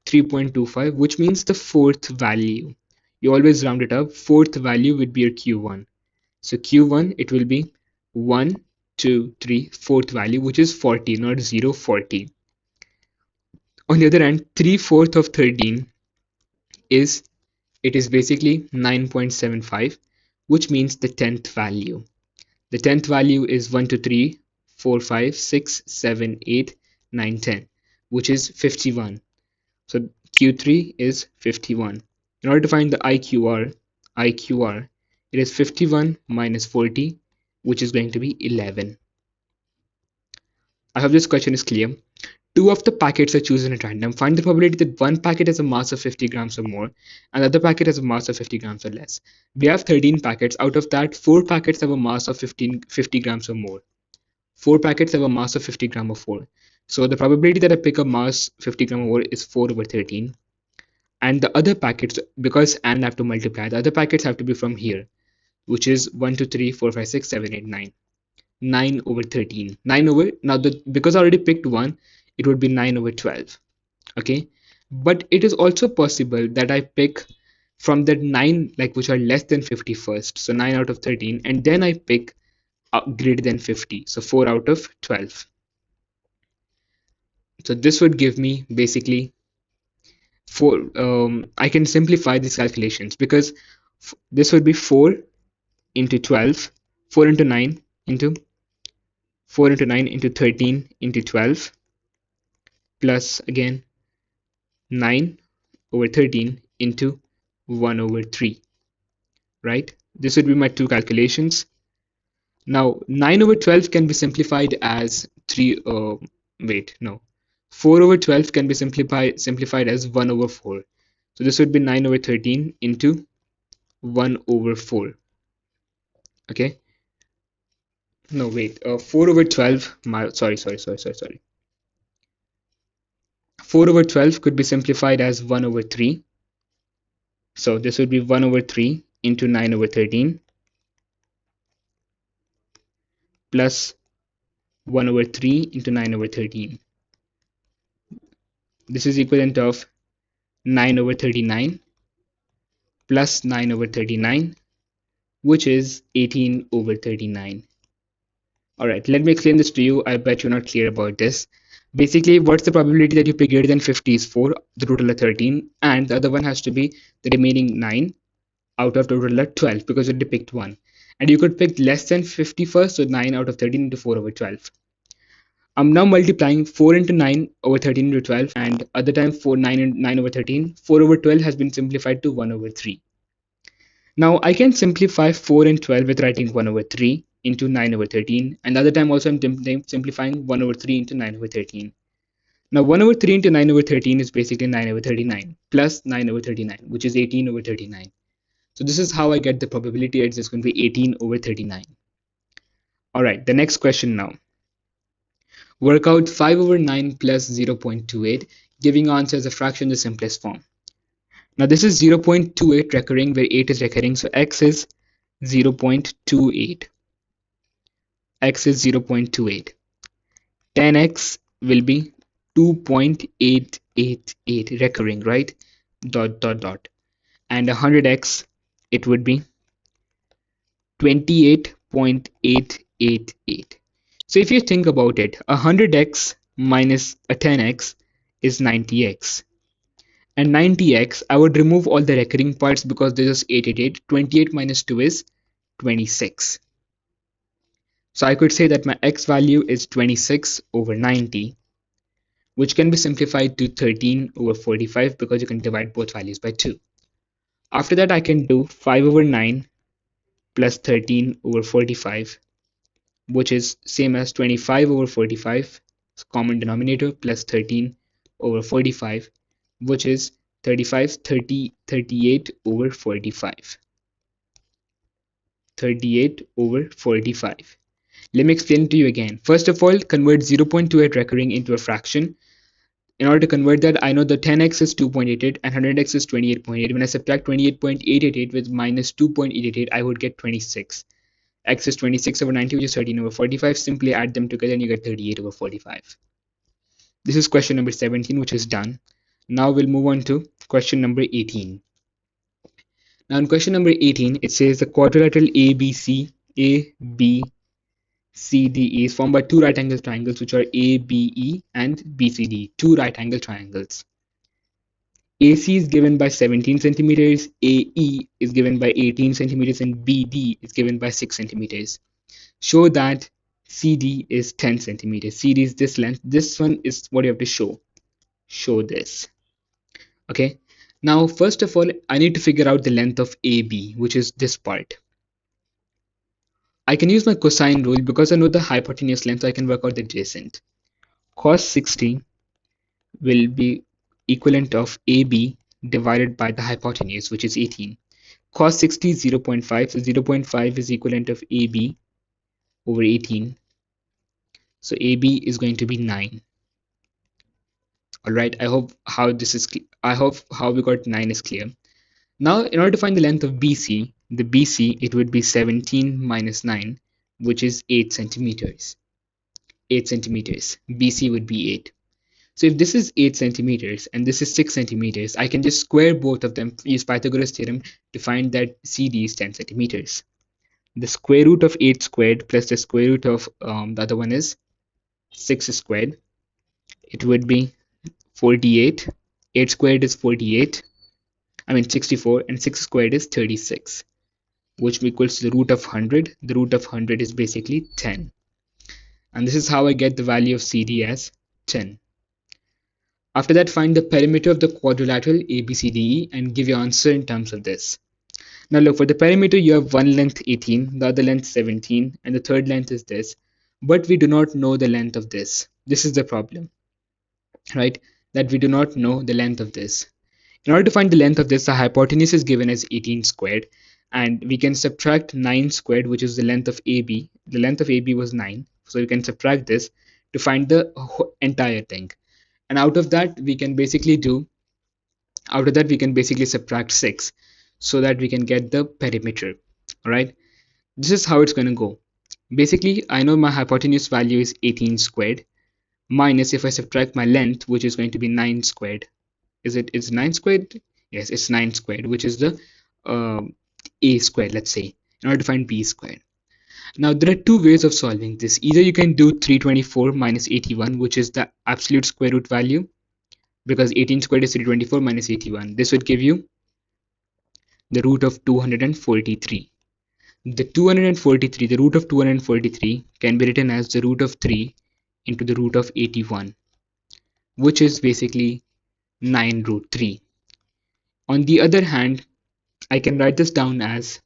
Speaker 1: 3.25, which means the fourth value. You always round it up. Fourth value would be your Q1. So Q1, it will be 1, 2, 3, fourth value, which is 40, not 0, 40. On the other hand, 3/4 of 13 is, it is basically 9.75, which means the 10th value. The 10th value is 1, 2, 3, 4, 5, 6, 7, 8, 9, 10, which is 51. So Q3 is 51. In order to find the IQR, it is 51 minus 40, which is going to be 11. I hope this question is clear. Two of the packets are chosen at random. Find the probability that one packet has a mass of 50 grams or more and the other packet has a mass of 50 grams or less. We have 13 packets. Out of that, 4 packets have a mass of 50 grams or more. 4 packets have a mass of 50 grams or more. So the probability that I pick a mass 50 grams or more is 4 over 13. And the other packets, because and I have to multiply, the other packets have to be from here, which is 1, 2, 3, 4, 5, 6, 7, 8, 9. 9 over 13. 9 over, now because I already picked one, it would be 9 over 12. Okay, but it is also possible that I pick from the 9 like which are less than 50 first, so 9 out of 13, and then I pick greater than 50, so 4 out of 12. So this would give me basically 4. I can simplify these calculations because this would be 4 into 12, 4 into 9 into 4 into 9 into 13 into 12 plus again 9 over 13 into 1 over 3, right? This would be my two calculations. Now 9 over 12 can be simplified as 4 over 12 can be simplified as 1 over 4. So this would be 9 over 13 into 1 over 4. Okay. No, wait. 4 over 12. Sorry. 4 over 12 could be simplified as 1 over 3. So this would be 1 over 3 into 9 over 13 plus 1 over 3 into 9 over 13. This is equivalent of 9 over 39 plus 9 over 39, which is 18 over 39. Alright, let me explain this to you. I bet you're not clear about this. Basically, what's the probability that you pick greater than 50 is 4, the total of 13, and the other one has to be the remaining 9 out of total of 12 because you picked 1. And you could pick less than 50 first, so 9 out of 13 into 4 over 12. I'm now multiplying 4 into 9 over 13 into 12, and other time 9 and 9 over 13. 4 over 12 has been simplified to 1 over 3. Now I can simplify 4 and 12 with writing 1 over 3 into 9 over 13, and the other time also I'm simplifying 1 over 3 into 9 over 13. Now 1 over 3 into 9 over 13 is basically 9 over 39 plus 9 over 39, which is 18 over 39. So this is how I get the probability. It's just going to be 18 over 39. Alright, the next question now. Work out 5 over 9 plus 0.28, giving answer as a fraction in the simplest form. Now this is 0.28 recurring where 8 is recurring, so x is 0.28. X is 0.28. 10x will be 2.888 recurring, right? Dot dot dot. And 100x, it would be 28.888. So if you think about it, 100x minus a 10x is 90x. And 90x, I would remove all the recurring parts because this is 888. 28 minus 2 is 26. So I could say that my x value is 26 over 90, which can be simplified to 13 over 45 because you can divide both values by 2. After that, I can do 5 over 9 plus 13 over 45, which is same as 25 over 45, common denominator, plus 13 over 45, which is 38 over 45. 38 over 45. Let me explain it to you again. First of all, convert 0.28 recurring into a fraction. In order to convert that, I know the 10x is 2.88 and 100x is 28.8. When I subtract 28.888 with minus 2.888, I would get 26. X is 26 over 90, which is 13 over 45. Simply add them together and you get 38 over 45. This is question number 17, which is done. Now we'll move on to question number 18. Now in question number 18, it says the quadrilateral ABC is formed by two right angle triangles, which are ABE and BCD, two right angle triangles. AC is given by 17 centimeters, AE is given by 18 centimeters, and BD is given by 6 centimeters. Show that CD is 10 centimeters. CD is this length. This one is what you have to show. Show this. Okay. Now, first of all, I need to figure out the length of AB, which is this part. I can use my cosine rule because I know the hypotenuse length, so I can work out the adjacent. Cos 60 will be equivalent of AB divided by the hypotenuse, which is 18. Cos 60 is 0.5, so 0.5 is equivalent of AB over 18. So AB is going to be 9. All right, I hope how we got 9 is clear. Now, in order to find the length of BC, the BC, it would be 17 minus 9, which is 8 centimeters. 8 centimeters. BC would be 8. So if this is 8 centimeters and this is 6 centimeters, I can just square both of them, use Pythagoras theorem to find that CD is 10 centimeters. The square root of 8 squared plus the square root of the other one is 6 squared. It would be 48. 8 squared is 48. 64, and 6 squared is 36, which equals the root of 100. The root of 100 is basically 10. And this is how I get the value of CD as 10. After that, find the perimeter of the quadrilateral ABCDE and give your answer in terms of this. Now look, for the perimeter, you have one length 18, the other length 17, and the third length is this. But we do not know the length of this. This is the problem, right? That we do not know the length of this. In order to find the length of this, the hypotenuse is given as 18 squared, and we can subtract 9 squared, which is the length of AB. The length of AB was 9, so we can subtract this to find the entire thing. And out of that, we can basically subtract 6 so that we can get the perimeter. All right, this is how it's going to go. Basically, I know my hypotenuse value is 18 squared minus, if I subtract my length, which is going to be 9 squared. Is 9 squared? Yes, it's 9 squared, which is the A squared, let's say, in order to find B squared. Now, there are two ways of solving this. Either you can do 324 minus 81, which is the absolute square root value, because 18 squared is 324 minus 81. This would give you the root of 243. The root of 243 can be written as the root of 3 into the root of 81, which is basically 9 root 3. On the other hand, I can write this down as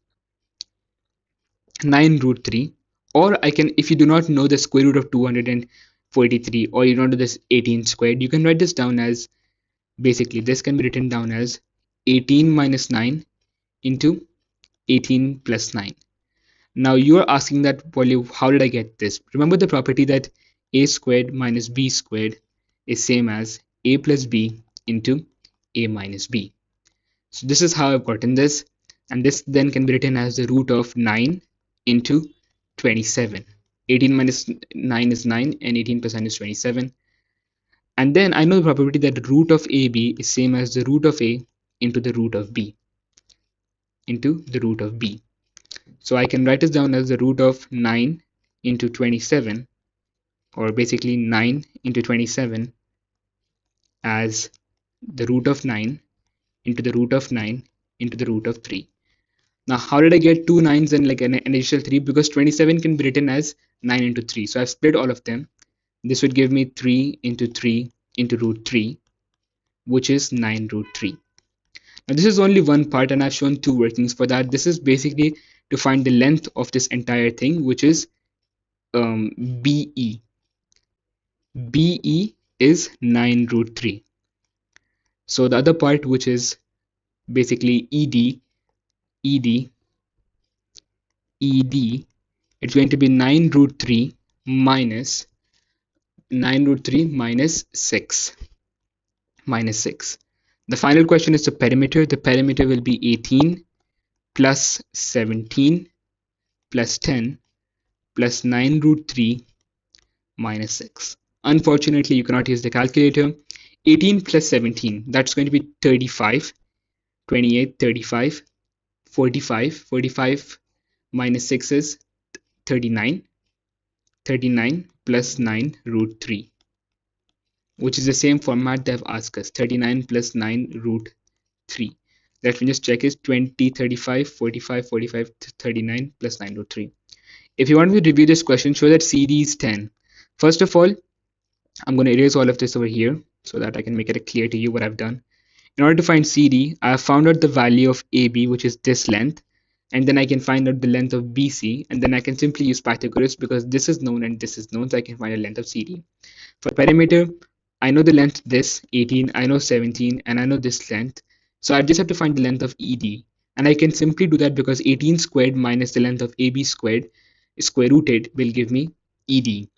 Speaker 1: 9 root 3, or I can, if you do not know the square root of 243 or you don't know this 18 squared, you can write this down as, basically this can be written down as 18 minus 9 into 18 plus 9. Now you are asking that, well, how did I get this? Remember the property that a squared minus b squared is same as a plus b into a minus b. So this is how I've gotten this, and this then can be written as the root of 9 into 27. 18 minus 9 is 9 and 18 plus 9 is 27. And then I know the probability that the root of AB is same as the root of A into the root of B into the root of B. So I can write this down as the root of 9 into 27, or basically 9 into 27 as the root of 9 into the root of 9 into the root of 3. Now, how did I get two nines and like an additional 3? Because 27 can be written as 9 into 3. So I've split all of them. This would give me 3 into root 3, which is 9 root 3. Now, this is only one part, and I've shown two workings for that. This is basically to find the length of this entire thing, which is BE. BE is 9 root 3. So the other part, which is basically ED, it's going to be 9 root 3 minus 6. The final question is the perimeter. The perimeter will be 18 plus 17 plus 10 plus 9 root 3 minus 6. Unfortunately, you cannot use the calculator. 18 plus 17, that's going to be 35, 28, 35, 45, 45 minus 6 is 39, 39 plus 9 root 3, which is the same format they've asked us, 39 plus 9 root 3. Let me just check is 20, 35, 45, 45, 39 plus 9 root 3. If you want me to review this question, show that CD is 10. First of all, I'm going to erase all of this over here so that I can make it clear to you what I've done. In order to find CD, I have found out the value of AB, which is this length, and then I can find out the length of BC, and then I can simply use Pythagoras because this is known and this is known, so I can find the length of CD. For perimeter, I know the length this 18, I know 17, and I know this length, so I just have to find the length of ED, and I can simply do that because 18 squared minus the length of AB squared square rooted will give me ED,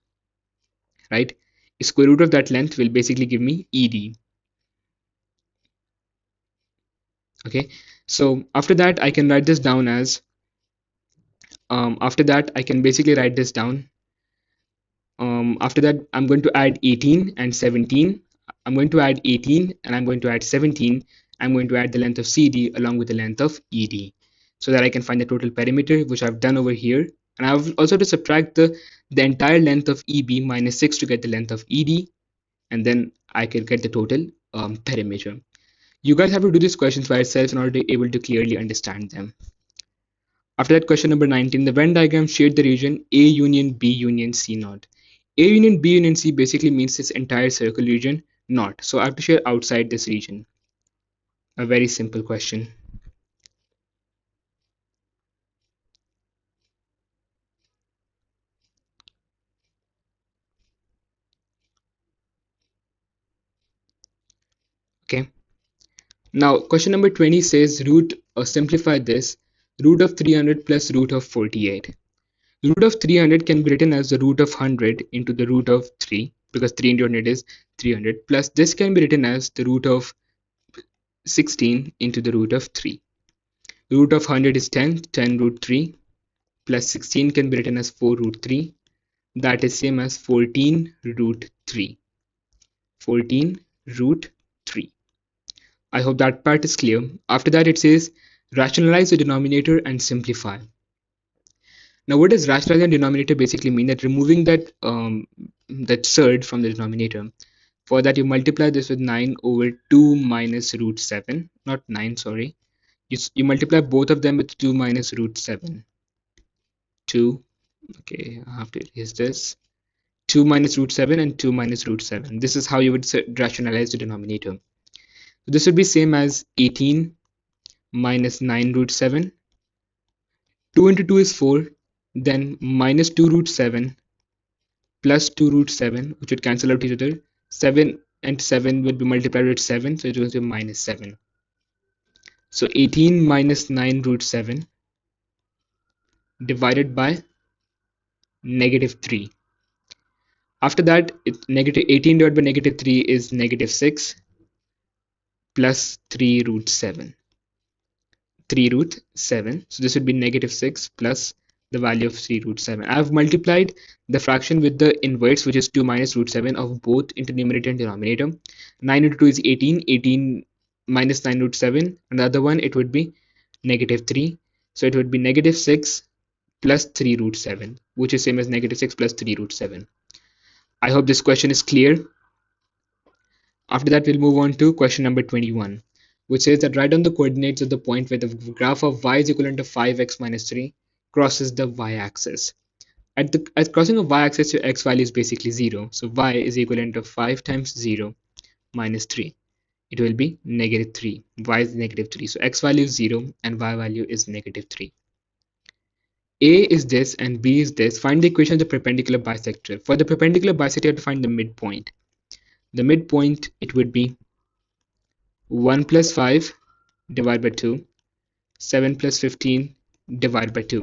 Speaker 1: right? Square root of that length will basically give me ED. Okay, so after that I can write this down as after that I can basically write this down. After that I'm going to add 18 and 17. I'm going to add 18 and I'm going to add 17. I'm going to add the length of CD along with the length of ED so that I can find the total perimeter, which I've done over here. And I've also to subtract the entire length of EB minus 6 to get the length of ED, and then I can get the total perimeter. You guys have to do these questions by yourself in order to be able to clearly understand them. After that, question number 19, the Venn diagram shade the region A union B union C naught. A union B union C basically means this entire circle region not. So I have to share outside this region. A very simple question. Okay. Now question number 20 says simplify this, root of 300 plus root of 48. Root of 300 can be written as the root of 100 into the root of 3 because 3 into 100 is 300, plus this can be written as the root of 16 into the root of 3. Root of 100 is 10, 10 root 3 plus 16 can be written as 4 root 3. That is same as 14 root 3. 14 root 3. I hope that part is clear. After that it says rationalize the denominator and simplify. Now what does rationalize the denominator basically mean? That removing that surd from the denominator. For that you multiply this with 9 over 2 minus root 7. Not 9, sorry. You multiply both of them with 2 minus root 7. 2. Okay, I have to erase this. 2 minus root 7 and 2 minus root 7. This is how you would rationalize the denominator. So this would be same as 18 minus 9 root 7. 2 into 2 is 4. Then minus 2 root 7 plus 2 root 7, which would cancel out each other. 7 and 7 would be multiplied with 7, so it will be minus 7. So 18 minus 9 root 7 divided by negative 3. After that, negative 18 divided by negative 3 is negative 6 plus 3 root 7. 3 root 7. So this would be negative 6 plus the value of 3 root 7. I have multiplied the fraction with the inverse, which is 2 minus root 7 of both into numerator and denominator. 9 into 2 is 18. 18 minus 9 root 7. And the other one, it would be negative 3. So it would be negative 6 plus 3 root 7, which is same as negative 6 plus 3 root 7. I hope this question is clear. After that, we'll move on to question number 21, which says that write down the coordinates of the point where the graph of y is equivalent to 5x minus 3 crosses the y-axis. At crossing of y-axis, your x value is basically 0. So y is equivalent to 5 times 0 minus 3. It will be negative 3. Y is negative 3. So x value is 0 and y value is negative 3. A is this and B is this. Find the equation of the perpendicular bisector. For the perpendicular bisector, you have to find the midpoint. The midpoint, it would be 1 plus 5 divided by 2, 7 plus 15 divided by 2.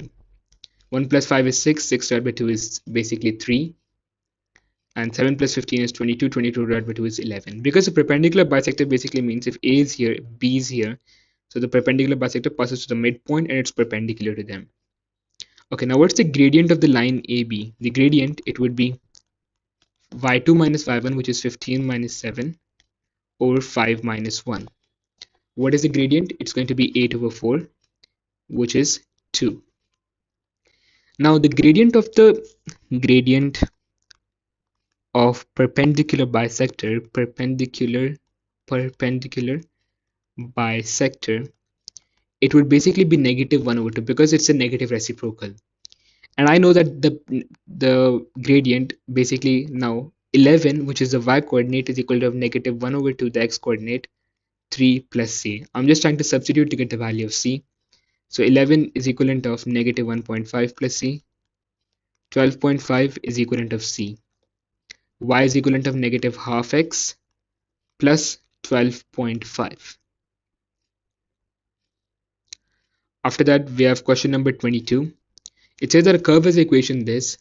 Speaker 1: 1 plus 5 is 6, 6 divided by 2 is basically 3, and 7 plus 15 is 22, 22 divided by 2 is 11. Because the perpendicular bisector basically means if A is here, B is here, so the perpendicular bisector passes to the midpoint and it's perpendicular to them. Okay, now what's the gradient of the line AB? The gradient, it would be y2 minus y1, which is 15 minus 7 over 5 minus 1. What is the gradient? It's going to be 8 over 4, which is 2. Now the gradient of perpendicular bisector, it would basically be negative 1 over 2 because it's a negative reciprocal. And I know that the gradient basically now 11, which is the y coordinate, is equal to negative 1 over 2 the x coordinate 3 plus c. I'm just trying to substitute to get the value of c. So 11 is equivalent of negative 1.5 plus c. 12.5 is equivalent of c. Y is equivalent of negative half x plus 12.5. After that, we have question number 22. It says that a curve has the equation this.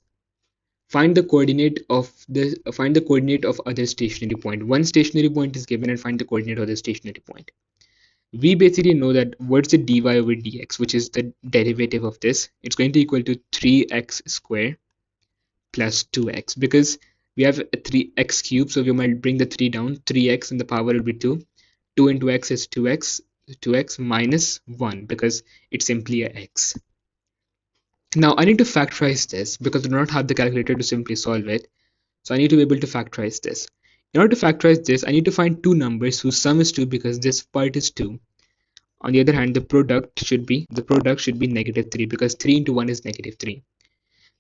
Speaker 1: Find the coordinate of other stationary point. One stationary point is given and find the coordinate of the stationary point. We basically know that what's the dy over dx, which is the derivative of this. It's going to equal to 3x squared plus 2x because we have a 3x cubed, so we might bring the 3 down. 3x and the power will be 2. 2 into x is 2x minus 1 because it's simply a x. Now I need to factorize this because I do not have the calculator to simply solve it. So I need to be able to factorize this. In order to factorize this, I need to find two numbers whose sum is 2 because this part is 2. On the other hand, the product should be negative 3 because 3 into 1 is negative 3.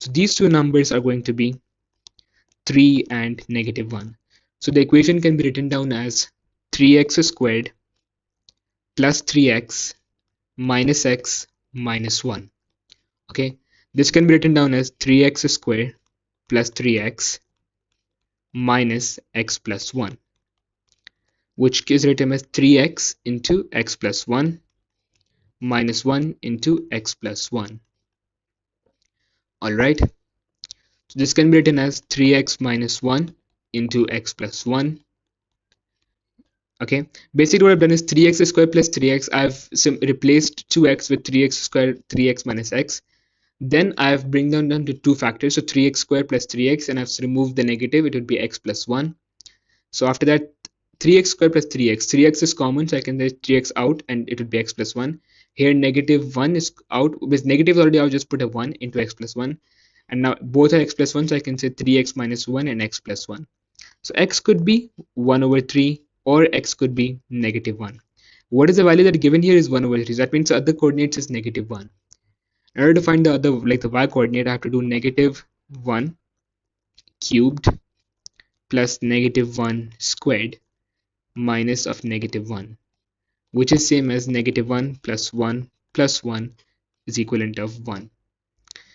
Speaker 1: So these two numbers are going to be 3 and negative 1. So the equation can be written down as 3x squared plus 3x minus x minus 1. Okay, this can be written down as 3x squared plus 3x minus x plus 1, which is written as 3x into x plus 1 minus 1 into x plus 1. Alright, so this can be written as 3x minus 1 into x plus 1. Okay, basically what I've done is 3x squared plus 3x. I've replaced 2x with 3x squared, 3x minus x. Then I've bring down to two factors, so 3x squared plus 3x, and I've removed the negative. It would be x plus 1. So after that, 3x squared plus 3x is common, so I can take 3x out and it would be x plus 1. Here negative 1 is out, with negative already I'll just put a 1 into x plus 1, and now both are x plus 1, so I can say 3x minus 1 and x plus 1. So x could be 1 over 3 or x could be negative 1. What is the value that given here is 1 over 3, so that means the other coordinates is negative 1. In order to find the other, like the y coordinate, I have to do negative 1 cubed plus negative 1 squared minus of negative 1, which is same as negative 1 plus 1 plus 1 is equivalent of 1.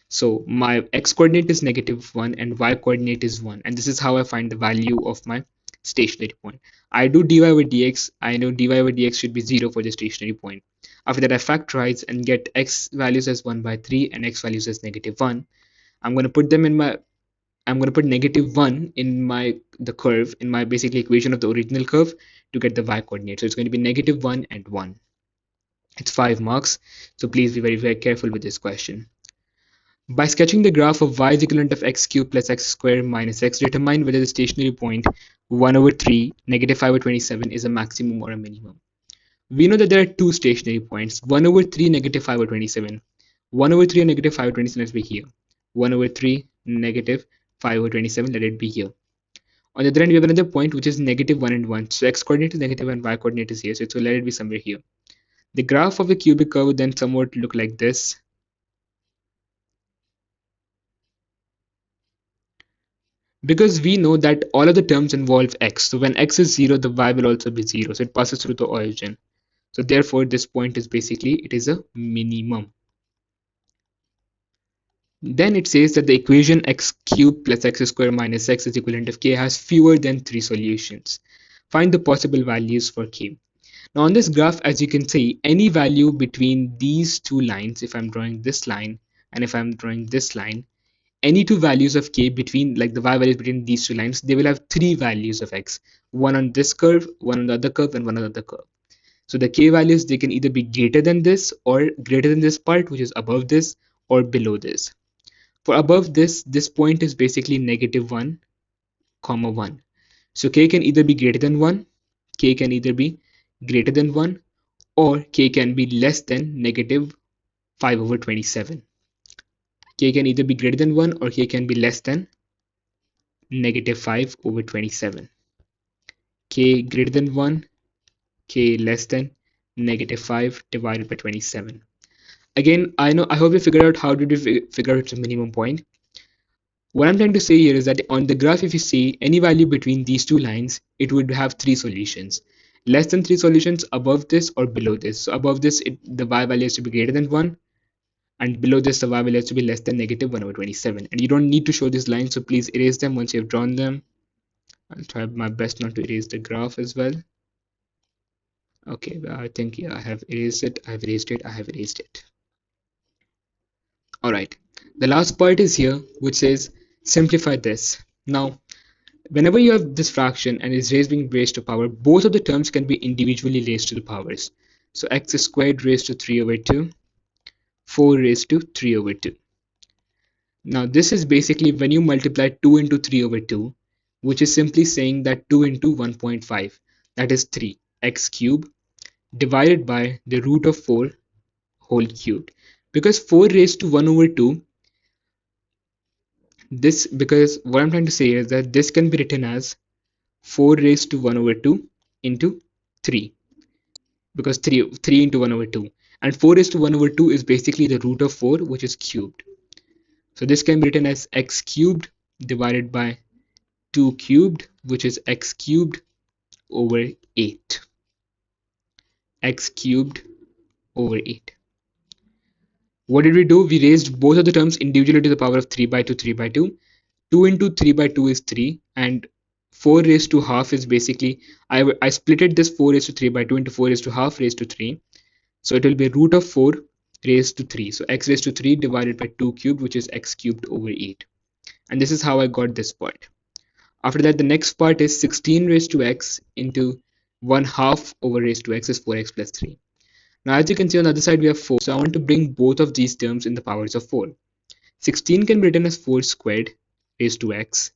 Speaker 1: So my x coordinate is negative 1 and y coordinate is 1, and this is how I find the value of my stationary point. I do dy over dx. I know dy over dx should be 0 for the stationary point. After that, I factorize and get x values as 1 by 3 and x values as negative 1. I'm going to put them in my I'm going to put -1 in the curve, in my basically equation of the original curve to get the y coordinate. So it's going to be -1 and 1. It's 5 marks. So please be very, very careful with this question. By sketching the graph of y is equivalent of x cubed plus x squared minus x, determine whether the stationary point 1 over 3, -5 over 27 is a maximum or a minimum. We know that there are two stationary points, 1 over 3, -5 over 27. 1 over 3 and -5 over 27, let's be here. 1 over 3, -5 over 27, let it be here. On the other hand, we have another point which is -1 and 1. So x coordinate is negative and y coordinate is here. So let it be somewhere here. The graph of the cubic curve would then somewhat look like this. Because we know that all of the terms involve x. So when x is 0, the y will also be 0. So it passes through the origin. So therefore, this point is basically, it is a minimum. Then it says that the equation x cubed plus x squared minus x is equivalent of k has fewer than 3 solutions. Find the possible values for k. Now on this graph, as you can see, any value between these two lines, if I'm drawing this line and if I'm drawing this line, any two values of k between, like the y values between these two lines, they will have three values of x. One on this curve, one on the other curve, and one on the other curve. So the k values, they can either be greater than this or greater than this part, which is above this, or below this. For above this point is basically -1, 1. So k can either be greater than 1, k can either be greater than 1, or k can be less than -5 over 27. K can either be greater than 1 or k can be less than -5 over 27. K greater than 1, k less than -5 divided by 27. Again, I hope you figured out how did you figure out the minimum point. What I'm trying to say here is that on the graph, if you see any value between these two lines, it would have three solutions. Less than three solutions above this or below this. So above this, the y value has to be greater than 1, and below this, the y value has to be less than -1 over 27. And you don't need to show this line, so please erase them once you've drawn them. I'll try my best not to erase the graph as well. Okay, I think yeah, I have erased it, I have erased it, I have erased it. Alright, the last part is here, which says simplify this. Now, whenever you have this fraction and is being raised to power, both of the terms can be individually raised to the powers. So x squared raised to 3 over 2, 4 raised to 3 over 2. Now this is basically when you multiply 2 into 3 over 2, which is simply saying that 2 into 1.5, that is 3, x cubed, divided by the root of 4 whole cubed. Because 4 raised to 1 over 2, because what I'm trying to say is that this can be written as 4 raised to 1 over 2 into 3, because 3 into 1 over 2, and 4 raised to 1 over 2 is basically the root of 4, which is cubed. So this can be written as x cubed divided by 2 cubed, which is x cubed over 8. X cubed over 8. What did we do? We raised both of the terms individually to the power of 3 by 2, 3 by 2. 2 into 3 by 2 is 3, and 4 raised to half is basically, I splitted this 4 raised to 3 by 2 into 4 raised to half raised to 3. So it will be root of 4 raised to 3. So x raised to 3 divided by 2 cubed, which is x cubed over 8. And this is how I got this part. After that, the next part is 16 raised to x into 1 half over raised to x is 4x plus 3. Now as you can see on the other side we have 4. So I want to bring both of these terms in the powers of 4. 16 can be written as 4 squared raised to x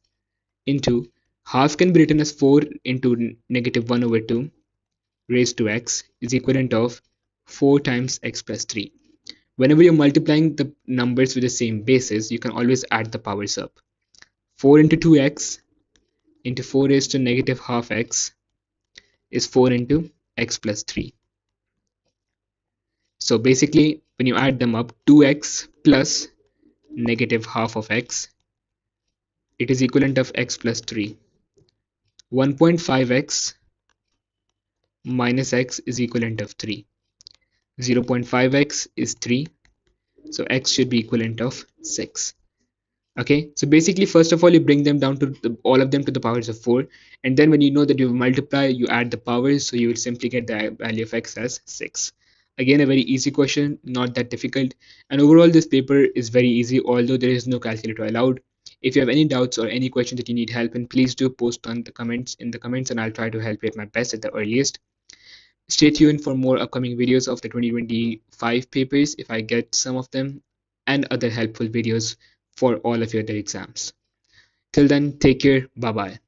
Speaker 1: into half can be written as 4 into -1 over 2 raised to x is equivalent of 4 times x plus 3. Whenever you're multiplying the numbers with the same basis, you can always add the powers up. 4 into 2x into 4 raised to negative half x is 4 into x plus 3. So basically, when you add them up, 2x plus negative half of x, it is equivalent of x plus 3. 1.5x minus x is equivalent of 3. 0.5x is 3. So x should be equivalent of 6. Okay, so basically first of all you bring them down to all of them to the powers of 4, and then when you know that you multiply, you add the powers, so you will simply get the value of x as 6. Again, a very easy question, not that difficult, and overall this paper is very easy, although there is no calculator allowed. If you have any doubts or any questions that you need help in, please do post on the comments in the comments, and I'll try to help you at my best at the earliest. Stay tuned for more upcoming videos of the 2025 papers if I get some of them, and other helpful videos for all of your other exams. Till then, take care. Bye bye.